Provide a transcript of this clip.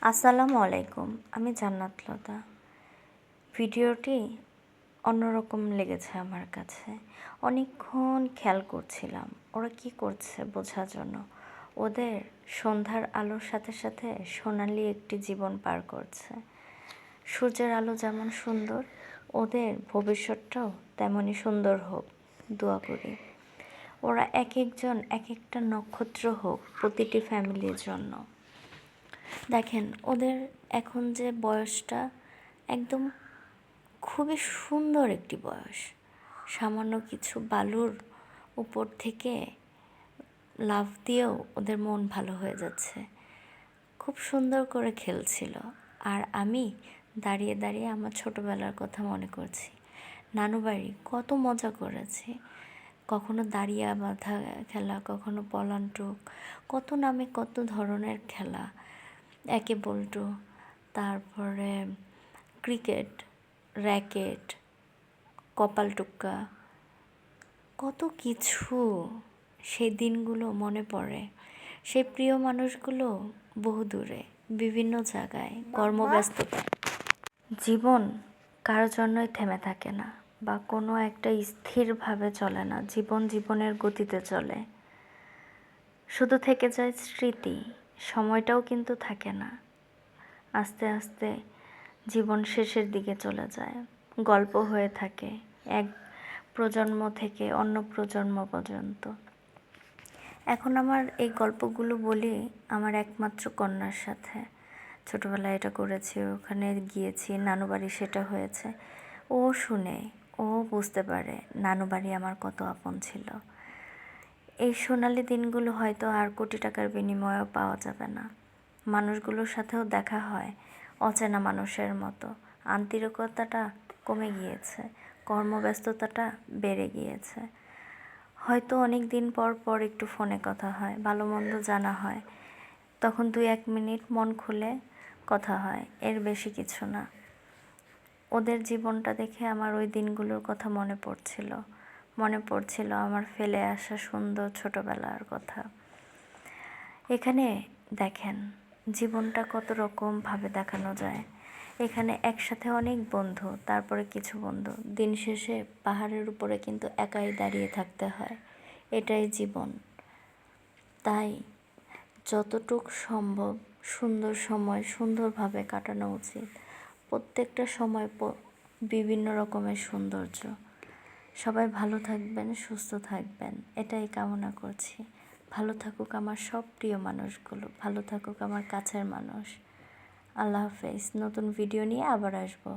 আসসালামু আলাইকুম। আমি জান্নাত লতা। ভিডিওটি অন্যরকম লেগেছে আমার কাছে। অনেকক্ষণ খেয়াল করছিলাম ওরা কি করছে বোঝার জন্য। ওদের সন্ধ্যার আলোর সাথে সাথে সোনালি একটি জীবন পার করছে। সূর্যের আলো যেমন সুন্দর, ওদের ভবিষ্যৎটাও তেমনই সুন্দর হোক দোয়া করি। ওরা এক একজন এক একটা নক্ষত্র হোক প্রতিটি ফ্যামিলির জন্য। দেখেন ওদের এখন যে বয়সটা একদম খুবই সুন্দর একটি বয়স। সামান্য কিছু বালুর উপর থেকে লাফ দিয়েও ওদের মন ভালো হয়ে যাচ্ছে। খুব সুন্দর করে খেলছিল। আর আমি দাঁড়িয়ে দাঁড়িয়ে আমার ছোটোবেলার কথা মনে করছি। নানু বাড়ি কত মজা করেছি। কখনো দাঁড়িয়া বাঁধা খেলা, কখনো পলান্টুক, কত নামে কত ধরনের খেলা, একে বল্টু, তারপরে ক্রিকেট, র্যাকেট, কপাল টুক্কা, কত কিছু। সেই দিনগুলো মনে পড়ে। সেই প্রিয় মানুষগুলো বহু দূরে, বিভিন্ন জায়গায়, কর্মব্যস্ততা। জীবন কারো জন্যই থেমে থাকে না বা কোনো একটা স্থিরভাবে চলে না। জীবন জীবনের গতিতে চলে। শুধু থেকে যায় স্মৃতি, সময়টাও কিন্তু থাকে না। আস্তে আস্তে জীবন শেষের দিকে চলে যায়। গল্প হয়ে থাকে এক প্রজন্ম থেকে অন্য প্রজন্ম পর্যন্ত। এখন আমার এই গল্পগুলো বলি আমার একমাত্র কন্যার সাথে। ছোটোবেলায় এটা করেছি, ওখানে গিয়েছি, নানু বাড়ি সেটা হয়েছে। ও শুনে, ও বুঝতে পারে নানু বাড়ি আমার কত আপন ছিল। এই সোনালি দিনগুলো হয়তো আর কোটি টাকার বিনিময়েও পাওয়া যাবে না। মানুষগুলোর সাথেও দেখা হয় অচেনা মানুষের মতো। আন্তরিকতাটা কমে গিয়েছে, কর্মব্যস্ততাটা বেড়ে গিয়েছে। হয়তো অনেক দিন পর পর একটু ফোনে কথা হয়, ভালো মন্দ জানা হয়, তখন 2-1 মিনিট মন খুলে কথা হয়, এর বেশি কিছু না। ওদের জীবনটা দেখে আমার ওই দিনগুলোর কথা মনে পড়ছিল আমার ফেলে আসা সুন্দর ছোটোবেলার কথা। এখানে দেখেন জীবনটা কত রকমভাবে দেখানো যায়। এখানে একসাথে অনেক বন্ধু, তারপরে কিছু বন্ধু, দিন শেষে পাহাড়ের উপরে কিন্তু একাই দাঁড়িয়ে থাকতে হয়। এটাই জীবন। তাই যতটুক সম্ভব সুন্দর সময় সুন্দরভাবে কাটানো উচিত। প্রত্যেকটা সময় বিভিন্ন রকমের সৌন্দর্য। সবাই ভালো থাকবেন, সুস্থ থাকবেন, এটাই কামনা করছি। ভালো থাকুক আমার সব প্রিয় মানুষগুলো, ভালো থাকুক আমার কাছের মানুষ। আল্লাহ হাফেজ। নতুন ভিডিও নিয়ে আবার আসবো।